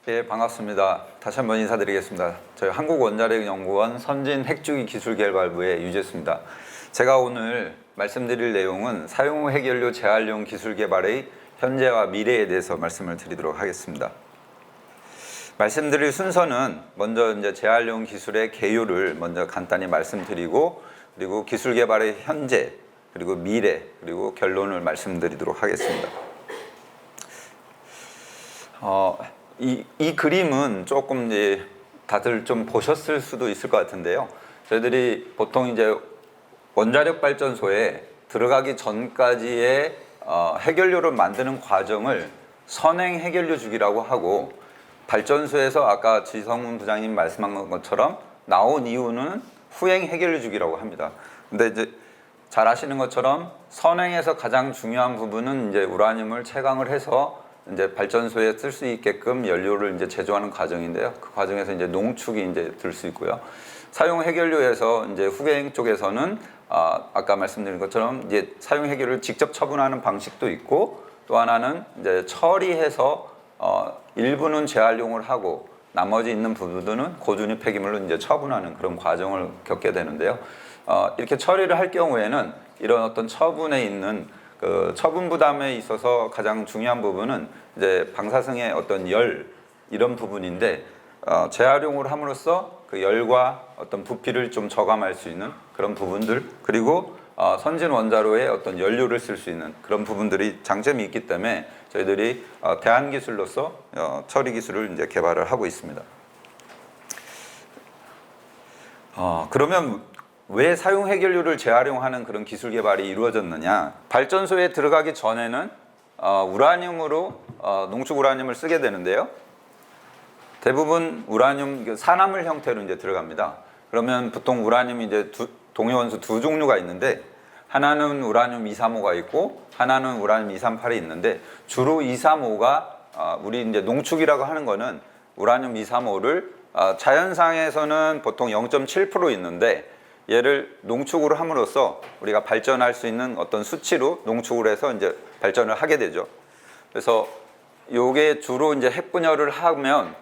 예, 반갑습니다. 다시 한번 인사드리겠습니다. 저희 한국원자력연구원 선진핵주기기술개발부의 유재수입니다. 제가 오늘 말씀드릴 내용은 사용 해결료 재활용 기술 개발의 현재와 미래에 대해서 말씀을 드리도록 하겠습니다. 말씀드릴 순서는 먼저 이제 재활용 기술의 개요를 먼저 간단히 말씀드리고, 그리고 기술 개발의 현재, 그리고 미래, 그리고 결론을 말씀드리도록 하겠습니다. 이 그림은 조금 이제 다들 좀 보셨을 수도 있을 것 같은데요. 저희들이 보통 이제 원자력 발전소에 들어가기 전까지의 해결료를 만드는 과정을 선행 해결료 주기라고 하고, 발전소에서 아까 지성문 부장님 말씀한 것처럼 나온 이유는 후행 해결료 주기라고 합니다. 근데 이제 잘 아시는 것처럼 선행에서 가장 중요한 부분은 이제 우라늄을 채광을 해서 이제 발전소에 쓸 수 있게끔 연료를 이제 제조하는 과정인데요. 그 과정에서 이제 농축이 이제 들 수 있고요. 사용 해결료에서 이제 후행 쪽에서는 아까 말씀드린 것처럼 이제 사용 해결료를 직접 처분하는 방식도 있고, 또 하나는 이제 처리해서 일부는 재활용을 하고 나머지 있는 부분들은 고준위 폐기물로 이제 처분하는 그런 과정을 겪게 되는데요. 이렇게 처리를 할 경우에는 이런 어떤 처분에 있는 그 처분 부담에 있어서 가장 중요한 부분은 이제 방사성의 어떤 열, 이런 부분인데, 재활용을 함으로써 그 열과 어떤 부피를 좀 저감할 수 있는 그런 부분들, 그리고 선진 원자로의 어떤 연료를 쓸 수 있는 그런 부분들이 장점이 있기 때문에 저희들이 대안기술로서 처리 기술을 이제 개발을 하고 있습니다. 그러면 왜 사용 해결료를 재활용하는 그런 기술 개발이 이루어졌느냐? 발전소에 들어가기 전에는 우라늄으로 농축 우라늄을 쓰게 되는데요. 대부분 우라늄 산화물 형태로 이제 들어갑니다. 그러면 보통 우라늄이 이제 동위원소 두 종류가 있는데, 하나는 우라늄 235가 있고 하나는 우라늄 238이 있는데, 주로 235가 우리 이제 농축이라고 하는 거는 우라늄 235를 자연상에서는 보통 0.7% 있는데, 얘를 농축으로 함으로써 우리가 발전할 수 있는 어떤 수치로 농축을 해서 이제 발전을 하게 되죠. 그래서 요게 주로 이제 핵분열을 하면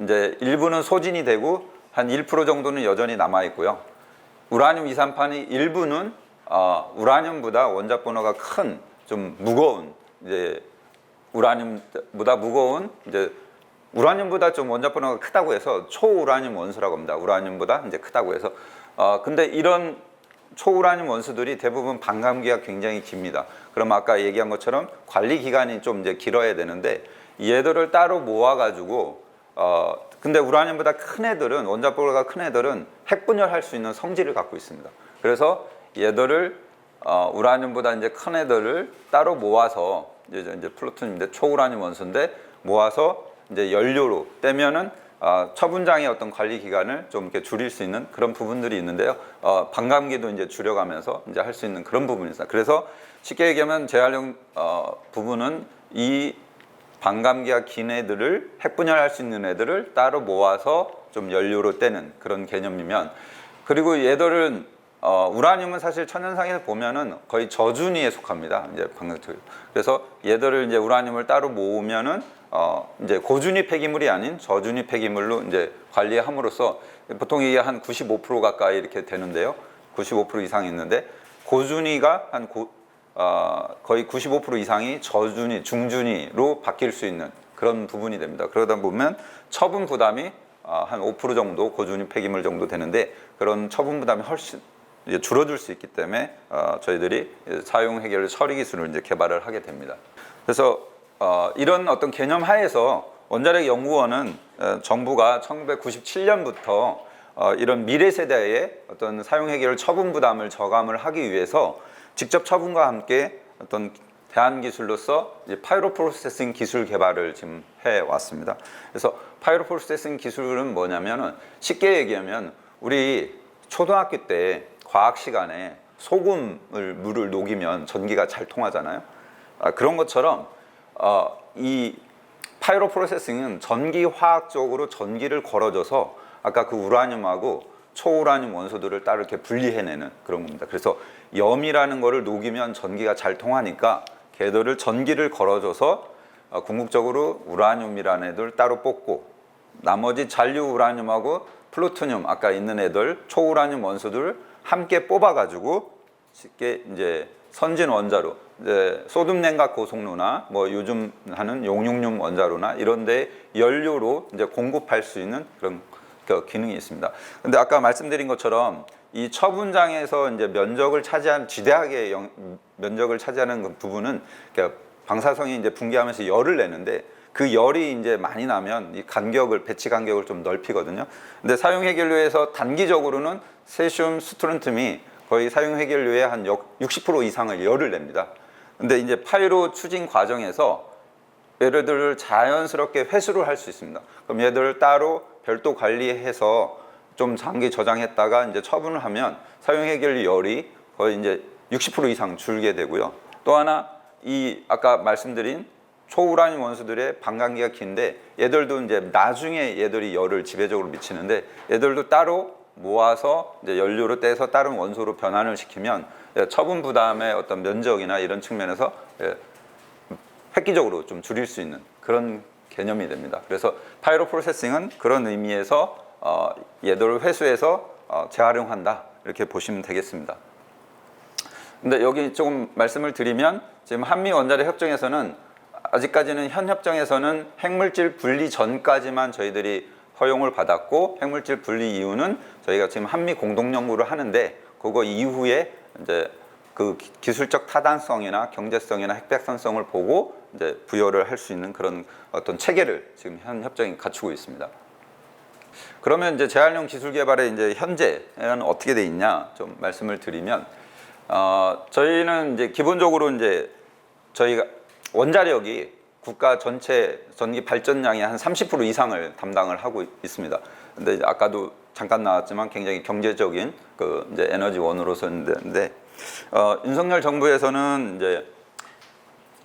이제 일부는 소진이 되고 한 1% 정도는 여전히 남아 있고요. 우라늄 238이 일부는 우라늄보다 원자 번호가 큰 좀 무거운, 이제 우라늄보다 무거운, 이제 우라늄보다 좀 원자 번호가 크다고 해서 초우라늄 원소라고 합니다. 우라늄보다 이제 크다고 해서 근데 이런 초우라늄 원소들이 대부분 반감기가 굉장히 깁니다. 그럼 아까 얘기한 것처럼 관리 기간이 좀 이제 길어야 되는데, 얘들을 따로 모아가지고 근데 우라늄보다 큰 애들은, 원자 번호가 큰 애들은 핵분열할 수 있는 성질을 갖고 있습니다. 그래서 얘들을 우라늄보다 이제 큰 애들을 따로 모아서 이제 플루토늄인데 초우라늄 원소인데 모아서 이제 연료로 떼면은 처분장의 어떤 관리 기간을 좀 이렇게 줄일 수 있는 그런 부분들이 있는데요. 반감기도 이제 줄여가면서 이제 할 수 있는 그런 부분이 있어요. 그래서 쉽게 얘기하면 재활용 부분은 이 반감기가 긴 애들을 핵분열할 수 있는 애들을 따로 모아서 좀 연료로 떼는 그런 개념이면, 그리고 얘들은 우라늄은 사실 천연상에서 보면은 거의 저준위에 속합니다. 이제 방광적. 그래서 얘들을 이제 우라늄을 따로 모으면은 이제 고준위 폐기물이 아닌 저준위 폐기물로 이제 관리함으로써 보통 이게 한 95% 가까이 이렇게 되는데요. 95% 이상이 있는데, 고준위가 한 거의 95% 이상이 저준위, 중준위로 바뀔 수 있는 그런 부분이 됩니다. 그러다 보면 처분 부담이 한 5% 정도 고준위 폐기물 정도 되는데, 그런 처분 부담이 훨씬 줄어들 수 있기 때문에 저희들이 사용 해결 처리 기술을 이제 개발을 하게 됩니다. 그래서 이런 어떤 개념 하에서 원자력 연구원은 정부가 1997년부터 이런 미래 세대의 어떤 사용 해결 처분 부담을 저감을 하기 위해서 직접 처분과 함께 어떤 대안 기술로서 이제 파이로 프로세싱 기술 개발을 지금 해 왔습니다. 그래서 파이로 프로세싱 기술은 뭐냐면은, 쉽게 얘기하면 우리 초등학교 때 과학 시간에 물을 녹이면 전기가 잘 통하잖아요. 그런 것처럼 이 파이로 프로세싱은 전기 화학적으로 전기를 걸어줘서 아까 그 우라늄하고 초우라늄 원소들을 따로 이렇게 분리해내는 그런 겁니다. 그래서 염이라는 거를 녹이면 전기가 잘 통하니까 걔들을 전기를 걸어줘서 궁극적으로 우라늄이라는 애들 따로 뽑고, 나머지 잔류 우라늄하고 플루토늄 아까 있는 애들 초우라늄 원소들을 함께 뽑아가지고 쉽게 이제 선진 원자로 이제 소듐 냉각 고속로나 뭐 요즘 하는 용융륨 원자로나 이런데 연료로 이제 공급할 수 있는 그런 그 기능이 있습니다. 근데 아까 말씀드린 것처럼 이 처분장에서 이제 면적을 차지한 지대하게 면적을 차지하는 그 부분은 그러니까 방사성이 이제 붕괴하면서 열을 내는데 그 열이 이제 많이 나면 이 간격을 배치 간격을 좀 넓히거든요. 근데 사용 해결료에서 단기적으로는 세슘 스트론튬이 거의 사용 해결료의 한 60% 이상을 열을 냅니다. 근데 이제 파이로 추진 과정에서 얘들을 자연스럽게 회수를 할 수 있습니다. 그럼 얘들을 따로 별도 관리해서 좀 장기 저장했다가 이제 처분을 하면 사용 해결료 열이 거의 이제 60% 이상 줄게 되고요. 또 하나 이 아까 말씀드린 초우라늄 원소들의 반감기가 긴데 얘들도 이제 나중에 얘들이 열을 지배적으로 미치는데 얘들도 따로 모아서 이제 연료로 떼서 다른 원소로 변환을 시키면 처분 부담의 어떤 면적이나 이런 측면에서 획기적으로 좀 줄일 수 있는 그런 개념이 됩니다. 그래서 파이로 프로세싱은 그런 의미에서 얘들을 회수해서 재활용한다 이렇게 보시면 되겠습니다. 근데 여기 조금 말씀을 드리면 지금 한미 원자력 협정에서는 아직까지는 현 협정에서는 핵물질 분리 전까지만 저희들이 허용을 받았고 핵물질 분리 이후는 저희가 지금 한미 공동 연구를 하는데 그거 이후에 이제 그 기술적 타당성이나 경제성이나 핵백선성을 보고 이제 부여를 할 수 있는 그런 어떤 체계를 지금 현 협정이 갖추고 있습니다. 그러면 이제 재활용 기술 개발의 이제 현재는 어떻게 돼 있냐 좀 말씀을 드리면 저희는 이제 기본적으로 이제 저희가 원자력이 국가 전체 전기 발전량의 한 30% 이상을 담당을 하고 있습니다. 근데 아까도 잠깐 나왔지만 굉장히 경제적인 그 이제 에너지원으로서인데 윤석열 정부에서는 이제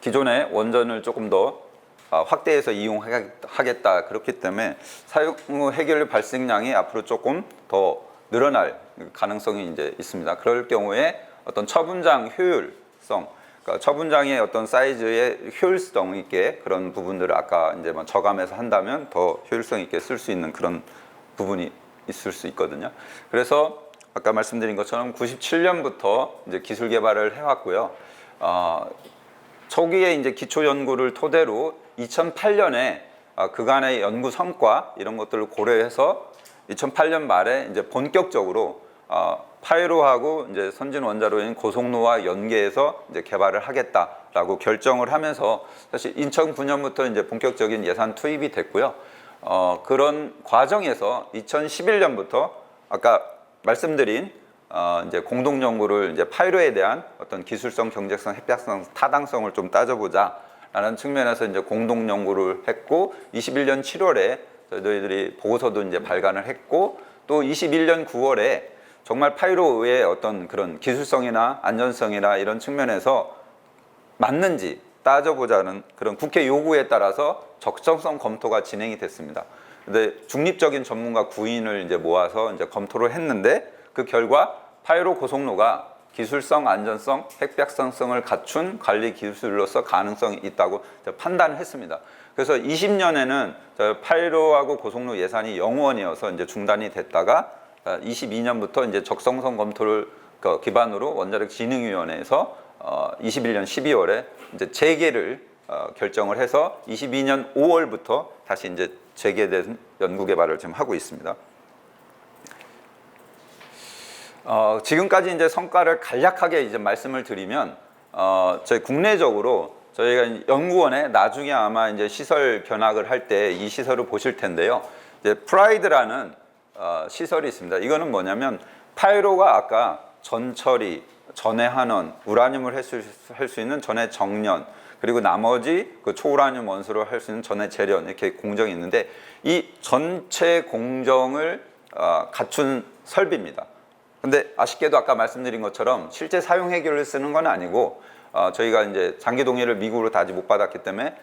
기존의 원전을 조금 더 확대해서 이용하겠다 그렇기 때문에 사용 후 해결 발생량이 앞으로 조금 더 늘어날 가능성이 이제 있습니다. 그럴 경우에 어떤 처분장 효율성, 그러니까 처분장의 어떤 사이즈의 효율성 있게 그런 부분들을 아까 이제 뭐 저감해서 한다면 더 효율성 있게 쓸 수 있는 그런 부분이 있을 수 있거든요. 그래서 아까 말씀드린 것처럼 97년부터 이제 기술 개발을 해왔고요. 초기에 이제 기초 연구를 토대로 2008년에 그간의 연구 성과 이런 것들을 고려해서 2008년 말에 이제 본격적으로 파이로하고 이제 선진 원자로인 고속로와 연계해서 이제 개발을 하겠다라고 결정을 하면서 사실 2009년부터 이제 본격적인 예산 투입이 됐고요. 그런 과정에서 2011년부터 아까 말씀드린 이제 공동 연구를 이제 파이로에 대한 어떤 기술성, 경제성, 핵백성, 타당성을 좀 따져보자라는 측면에서 이제 공동 연구를 했고 21년 7월에 저희들이 보고서도 이제 발간을 했고 또 21년 9월에 정말 파이로의 어떤 그런 기술성이나 안전성이나 이런 측면에서 맞는지 따져보자는 그런 국회 요구에 따라서 적정성 검토가 진행이 됐습니다. 근데 중립적인 전문가 9인을 이제 모아서 이제 검토를 했는데 그 결과 파이로 고속로가 기술성, 안전성, 핵백성성을 갖춘 관리 기술로서 가능성이 있다고 판단을 했습니다. 그래서 20년에는 파이로하고 고속로 예산이 0원이어서 이제 중단이 됐다가 22년부터 이제 적성성 검토를 기반으로 원자력 진흥위원회에서 21년 12월에 이제 재개를 결정을 해서 22년 5월부터 다시 이제 재개된 연구 개발을 지금 하고 있습니다. 지금까지 이제 성과를 간략하게 이제 말씀을 드리면 저희 국내적으로 저희가 연구원에 나중에 아마 이제 시설 견학을 할 때 이 시설을 보실 텐데요. 이제 프라이드라는 시설이 있습니다. 이거는 뭐냐면 파이로가 아까 전처리, 전해 환원, 우라늄을 할 수 있는 전해 정련, 그리고 나머지 그 초우라늄 원소를 할 수 있는 전해 재련 이렇게 공정이 있는데 이 전체 공정을 갖춘 설비입니다. 근데 아쉽게도 아까 말씀드린 것처럼 실제 사용 해결을 쓰는 건 아니고 저희가 이제 장기 동의를 미국으로 다 아직 못 받았기 때문에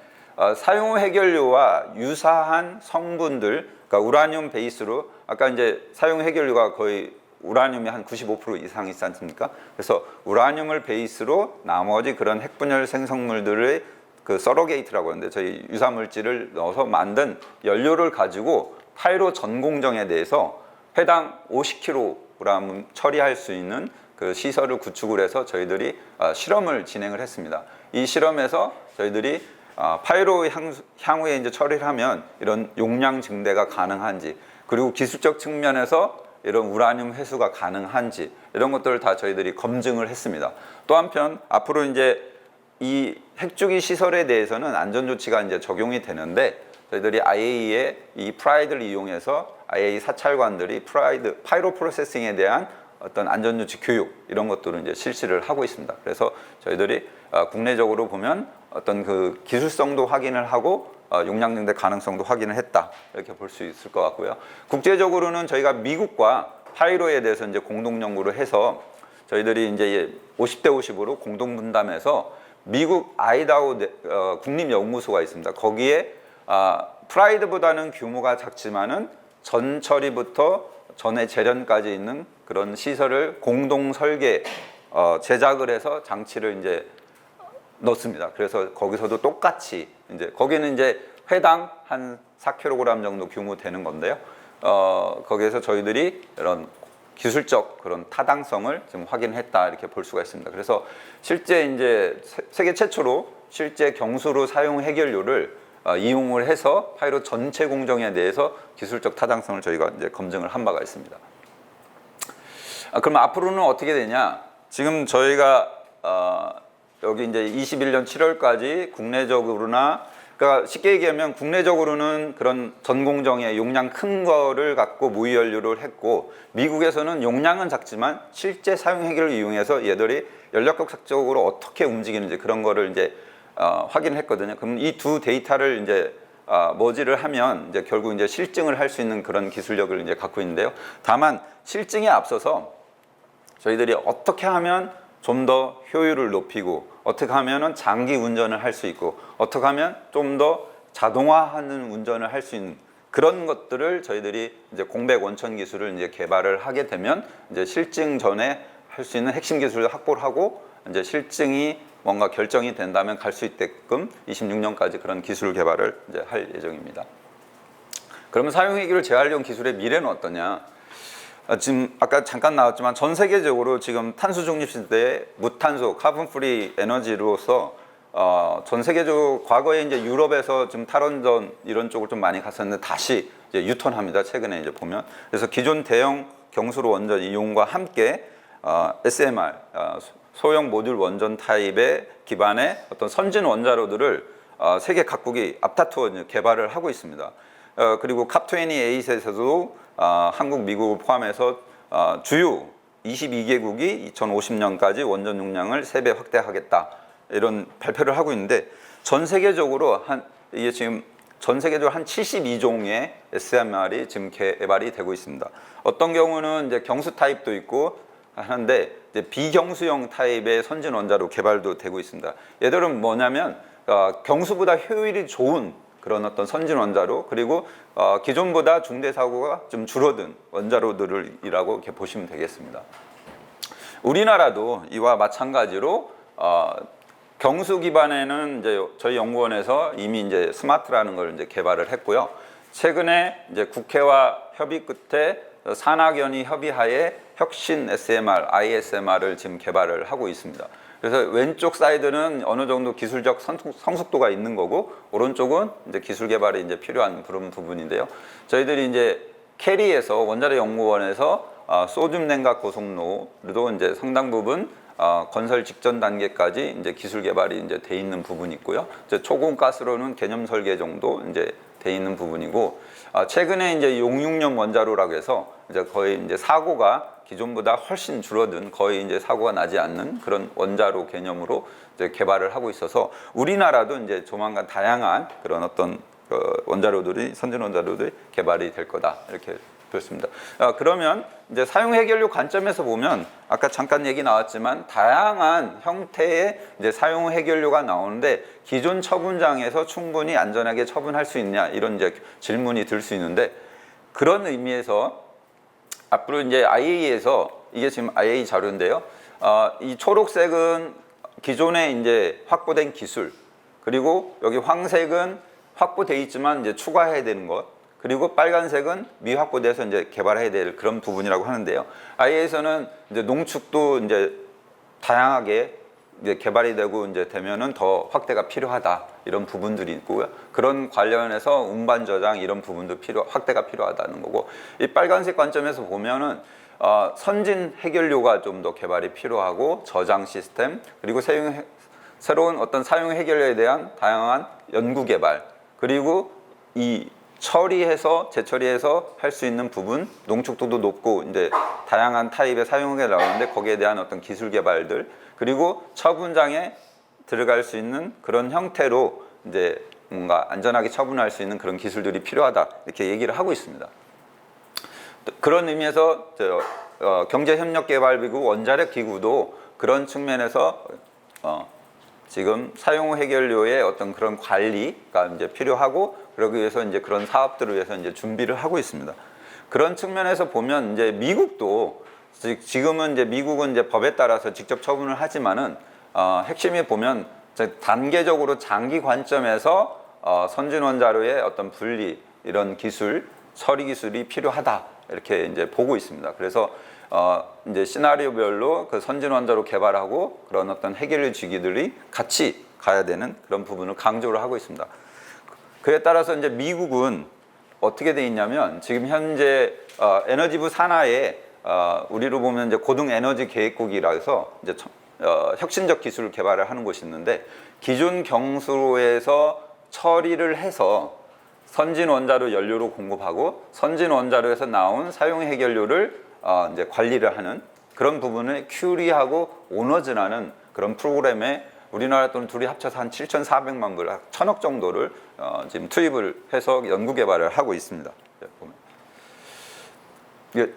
사용 해결료와 유사한 성분들, 그러니까 우라늄 베이스로 아까 이제 사용 해결료가 거의 우라늄이 한 95% 이상 있지 않습니까? 그래서 우라늄을 베이스로 나머지 그런 핵분열 생성물들의 그 서로게이트라고 하는데 저희 유사물질을 넣어서 만든 연료를 가지고 파이로 전 공정에 대해서 회당 50kg 처리할 수 있는 그 시설을 구축을 해서 저희들이 실험을 진행을 했습니다. 이 실험에서 저희들이 파이로 향후에 이제 처리를 하면 이런 용량 증대가 가능한지, 그리고 기술적 측면에서 이런 우라늄 회수가 가능한지, 이런 것들을 다 저희들이 검증을 했습니다. 또 한편 앞으로 이제 이 핵주기 시설에 대해서는 안전조치가 이제 적용이 되는데, 저희들이 IAEA의 이 프라이드를 이용해서 IA 사찰관들이 파이로 프로세싱에 대한 어떤 안전조치 교육, 이런 것들을 이제 실시를 하고 있습니다. 그래서 저희들이 국내적으로 보면 어떤 그 기술성도 확인을 하고 용량 증대 가능성도 확인을 했다, 이렇게 볼 수 있을 것 같고요. 국제적으로는 저희가 미국과 파이로에 대해서 이제 공동 연구를 해서 저희들이 이제 50대 50으로 공동 분담해서 미국 아이다호 국립연구소가 있습니다. 거기에 프라이드보다는 규모가 작지만은 전 처리부터 전해 재련까지 있는 그런 시설을 공동 설계 제작을 해서 장치를 이제 넣습니다. 그래서 거기서도 똑같이 이제 거기는 이제 회당 한 4kg 정도 규모 되는 건데요. 거기에서 저희들이 이런 기술적 그런 타당성을 지금 확인했다, 이렇게 볼 수가 있습니다. 그래서 실제 이제 세계 최초로 실제 경수로 사용 해결료를 이용을 해서 파이로 전체 공정에 대해서 기술적 타당성을 저희가 이제 검증을 한 바가 있습니다. 그럼 앞으로는 어떻게 되냐? 지금 저희가 여기 이제 21년 7월까지 국내적으로나, 그러니까 쉽게 얘기하면 국내적으로는 그런 전공정의 용량 큰 거를 갖고 무위 연료를 했고, 미국에서는 용량은 작지만 실제 사용 해결을 이용해서 얘들이 연력학적으로 어떻게 움직이는지 그런 거를 이제 확인했거든요. 그럼 이 두 데이터를 이제 머지를 하면 이제 결국 이제 실증을 할 수 있는 그런 기술력을 이제 갖고 있는데요. 다만 실증에 앞서서 저희들이 어떻게 하면 좀 더 효율을 높이고, 어떻게 하면은 장기 운전을 할 수 있고, 어떻게 하면 좀 더 자동화하는 운전을 할 수 있는 그런 것들을 저희들이 이제 공백 원천 기술을 이제 개발을 하게 되면 이제 실증 전에 할 수 있는 핵심 기술을 확보를 하고, 이제 실증이 뭔가 결정이 된다면 갈 수 있게끔 26년까지 그런 기술 개발을 이제 할 예정입니다. 그러면 사용 해결 재활용 기술의 미래는 어떠냐? 지금 아까 잠깐 나왔지만 전 세계적으로 지금 탄소 중립 시대에 무탄소 카본 프리 에너지로서 전 세계적으로 과거에 이제 유럽에서 지금 탈원전 이런 쪽을 좀 많이 갔었는데 다시 이제 유턴합니다. 최근에 이제 보면. 그래서 기존 대형 경수로 원전 이용과 함께 SMR 소형 모듈 원전 타입의 기반의 어떤 선진 원자로들을 세계 각국이 앞다투어 개발을 하고 있습니다. 그리고 캅28에서도 한국, 미국을 포함해서 주요 22개국이 2050년까지 원전 용량을 3배 확대하겠다, 이런 발표를 하고 있는데, 전 세계적으로 이게 지금 전 세계적으로 한 72종의 SMR이 지금 개발이 되고 있습니다. 어떤 경우는 이제 경수 타입도 있고 하는데 이제 비경수형 타입의 선진 원자로 개발도 되고 있습니다. 얘들은 뭐냐면 경수보다 효율이 좋은 그런 어떤 선진 원자로, 그리고 기존보다 중대 사고가 좀 줄어든 원자로들이라고 이렇게 보시면 되겠습니다. 우리나라도 이와 마찬가지로 경수 기반에는 이제 저희 연구원에서 이미 이제 스마트라는 걸 이제 개발을 했고요. 최근에 이제 국회와 협의 끝에 산학연이 협의하에 혁신 SMR, ISMR을 지금 개발을 하고 있습니다. 그래서 왼쪽 사이드는 어느 정도 기술적 성숙도가 있는 거고, 오른쪽은 이제 기술 개발이 이제 필요한 그런 부분인데요. 저희들이 이제 캐리에서 원자력 연구원에서 소듐 냉각 고속로도 이제 상당 부분 건설 직전 단계까지 이제 기술 개발이 이제 돼 있는 부분이 있고요. 이제 초고온 가스로는 개념 설계 정도 이제 돼 있는 부분이고, 최근에 이제 용융염 원자로라고 해서 이제 거의 이제 사고가 기존보다 훨씬 줄어든, 거의 이제 사고가 나지 않는 그런 원자로 개념으로 이제 개발을 하고 있어서, 우리나라도 이제 조만간 다양한 그런 어떤 원자로들이, 선진 원자로들이 개발이 될 거다, 이렇게 그렇습니다. 그러면 이제 사용 해결료 관점에서 보면 아까 잠깐 얘기 나왔지만 다양한 형태의 이제 사용 해결료가 나오는데, 기존 처분장에서 충분히 안전하게 처분할 수 있냐, 이런 이제 질문이 들 수 있는데, 그런 의미에서 앞으로 이제 IAEA에서, 이게 지금 IA 자료인데요. 이 초록색은 기존에 이제 확보된 기술, 그리고 여기 황색은 확보돼 있지만 이제 추가해야 되는 것, 그리고 빨간색은 미확보돼서 이제 개발해야 될 그런 부분이라고 하는데요. IEA에서는 이제 농축도 이제 다양하게 이제 개발이 되고 이제 되면은 더 확대가 필요하다 이런 부분들이 있고요. 그런 관련해서 운반 저장 이런 부분도 확대가 필요하다는 거고, 이 빨간색 관점에서 보면은 선진 해결료가 좀 더 개발이 필요하고 저장 시스템 그리고 새로운 어떤 사용 해결료에 대한 다양한 연구 개발 그리고 이 처리해서 재처리해서 할 수 있는 부분 농축도도 높고 이제 다양한 타입의 사용에 나오는데 거기에 대한 어떤 기술 개발들 그리고 처분장에 들어갈 수 있는 그런 형태로 이제 뭔가 안전하게 처분할 수 있는 그런 기술들이 필요하다 이렇게 얘기를 하고 있습니다. 그런 의미에서 경제협력개발기구 원자력 기구도 그런 측면에서 지금 사용 해결료의 어떤 그런 관리가 이제 필요하고 그러기 위해서 이제 그런 사업들을 위해서 이제 준비를 하고 있습니다. 그런 측면에서 보면 이제 미국도 지금은 이제 미국은 이제 법에 따라서 직접 처분을 하지만은 핵심이 보면 단계적으로 장기 관점에서 선진 원자로의 어떤 분리 이런 기술 처리 기술이 필요하다 이렇게 이제 보고 있습니다. 그래서 이제 시나리오별로 그 선진 원자로 개발하고 그런 어떤 해결료 주기들이 같이 가야 되는 그런 부분을 강조를 하고 있습니다. 그에 따라서 이제 미국은 어떻게 돼 있냐면 지금 현재 에너지부 산하에 우리로 보면 이제 고등 에너지 계획국이라서 이제 혁신적 기술을 개발을 하는 곳이 있는데 기존 경수로에서 처리를 해서 선진 원자로 연료로 공급하고 선진 원자로에서 나온 사용 해결료를 이제 관리를 하는 그런 부분을 큐리하고 오너즈라는 그런 프로그램에 우리나라 돈 둘이 합쳐서 한 7,400만 불, 1,000억 정도를 지금 투입을 해서 연구 개발을 하고 있습니다. 보면. 이게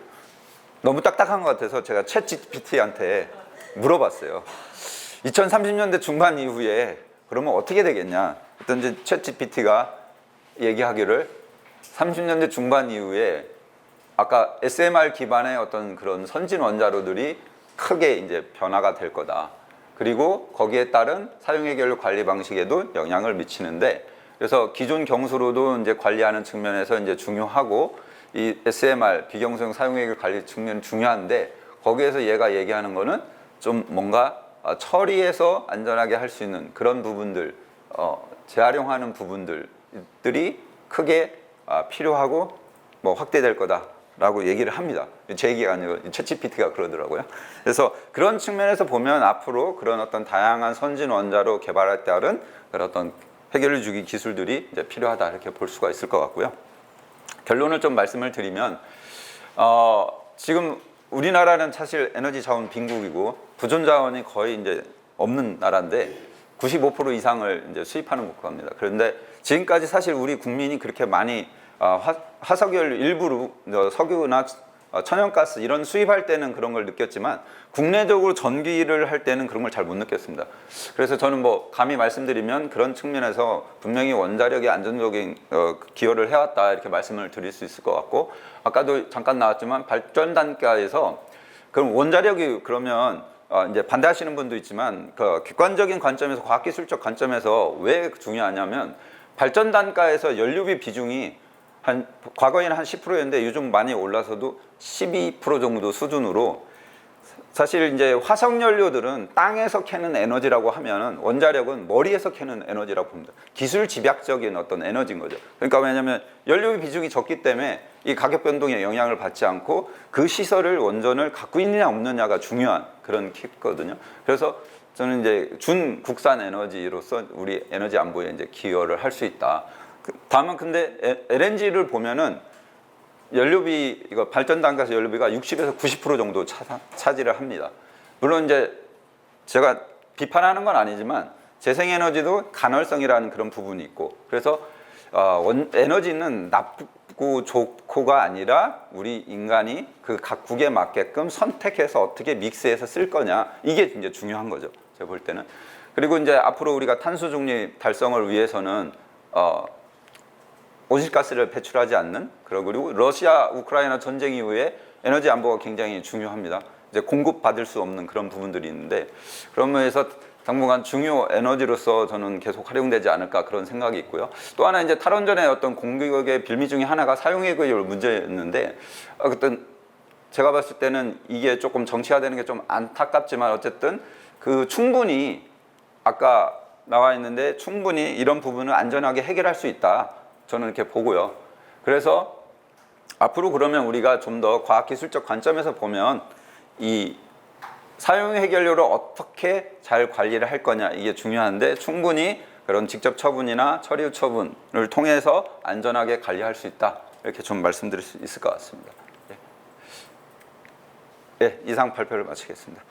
너무 딱딱한 것 같아서 제가 챗 GPT한테 물어봤어요. 2030년대 중반 이후에 그러면 어떻게 되겠냐? 그랬더니 이제 챗 GPT가 얘기하기를 30년대 중반 이후에 아까 SMR 기반의 어떤 그런 선진 원자로들이 크게 이제 변화가 될 거다. 그리고 거기에 따른 사용 해결료 관리 방식에도 영향을 미치는데 그래서 기존 경수로도 이제 관리하는 측면에서 이제 중요하고 이 SMR 비경수용 사용 해결 관리 측면은 중요한데 거기에서 얘가 얘기하는 거는 좀 뭔가 처리해서 안전하게 할 수 있는 그런 부분들 재활용하는 부분들이 크게 필요하고 뭐 확대될 거다라고 얘기를 합니다. 제 얘기가 아니고 챗GPT가 그러더라고요. 그래서 그런 측면에서 보면 앞으로 그런 어떤 다양한 선진 원자로 개발에 따른 그런 어떤 해결을 주기 기술들이 이제 필요하다 이렇게 볼 수가 있을 것 같고요. 결론을 좀 말씀을 드리면 지금 우리나라는 사실 에너지 자원 빈국이고 부존 자원이 거의 이제 없는 나라인데 95% 이상을 이제 수입하는 국가입니다. 그런데 지금까지 사실 우리 국민이 그렇게 많이 화석연료 일부로 석유나 천연가스 이런 수입할 때는 그런 걸 느꼈지만 국내적으로 전기를 할 때는 그런 걸 잘 못 느꼈습니다. 그래서 저는 뭐 감히 말씀드리면 그런 측면에서 분명히 원자력이 안정적인 기여를 해왔다 이렇게 말씀을 드릴 수 있을 것 같고 아까도 잠깐 나왔지만 발전 단가에서 그럼 원자력이 그러면 이제 반대하시는 분도 있지만 그 객관적인 관점에서 과학기술적 관점에서 왜 중요하냐면 발전 단가에서 연료비 비중이 과거에는 한 10%였는데 요즘 많이 올라서도 12% 정도 수준으로 사실 이제 화석 연료들은 땅에서 캐는 에너지라고 하면은 원자력은 머리에서 캐는 에너지라고 봅니다. 기술 집약적인 어떤 에너지인 거죠. 그러니까 왜냐하면 연료비 비중이 적기 때문에 이 가격 변동에 영향을 받지 않고 그 시설을 원전을 갖고 있느냐 없느냐가 중요한 그런 키거든요. 그래서 저는 이제 준 국산 에너지로서 우리 에너지 안보에 이제 기여를 할 수 있다. 다만 근데 LNG를 보면은 연료비 이거 발전 단가에서 연료비가 60에서 90% 정도 차지를 합니다. 물론 이제 제가 비판하는 건 아니지만 재생에너지도 간헐성이라는 그런 부분이 있고 그래서 에너지는 나쁘고 좋고가 아니라 우리 인간이 그 각국에 맞게끔 선택해서 어떻게 믹스해서 쓸 거냐 이게 이제 중요한 거죠. 제가 볼 때는. 그리고 이제 앞으로 우리가 탄소 중립 달성을 위해서는 온실가스를 배출하지 않는 그리고 러시아 우크라이나 전쟁 이후에 에너지 안보가 굉장히 중요합니다. 이제 공급받을 수 없는 그런 부분들이 있는데 그런 면에서 당분간 중요 에너지로서 저는 계속 활용되지 않을까 그런 생각이 있고요. 또 하나 이제 탈원전의 어떤 공격의 빌미 중에 하나가 사용해결 문제였는데 그때 제가 봤을 때는 이게 조금 정치화되는 게 좀 안타깝지만 어쨌든 그 충분히 아까 나와 있는데 충분히 이런 부분을 안전하게 해결할 수 있다. 저는 이렇게 보고요. 그래서 앞으로 그러면 우리가 좀 더 과학기술적 관점에서 보면 이 사용 해결료를 어떻게 잘 관리를 할 거냐 이게 중요한데 충분히 그런 직접 처분이나 처리 후 처분을 통해서 안전하게 관리할 수 있다. 이렇게 좀 말씀드릴 수 있을 것 같습니다. 예, 이상 발표를 마치겠습니다.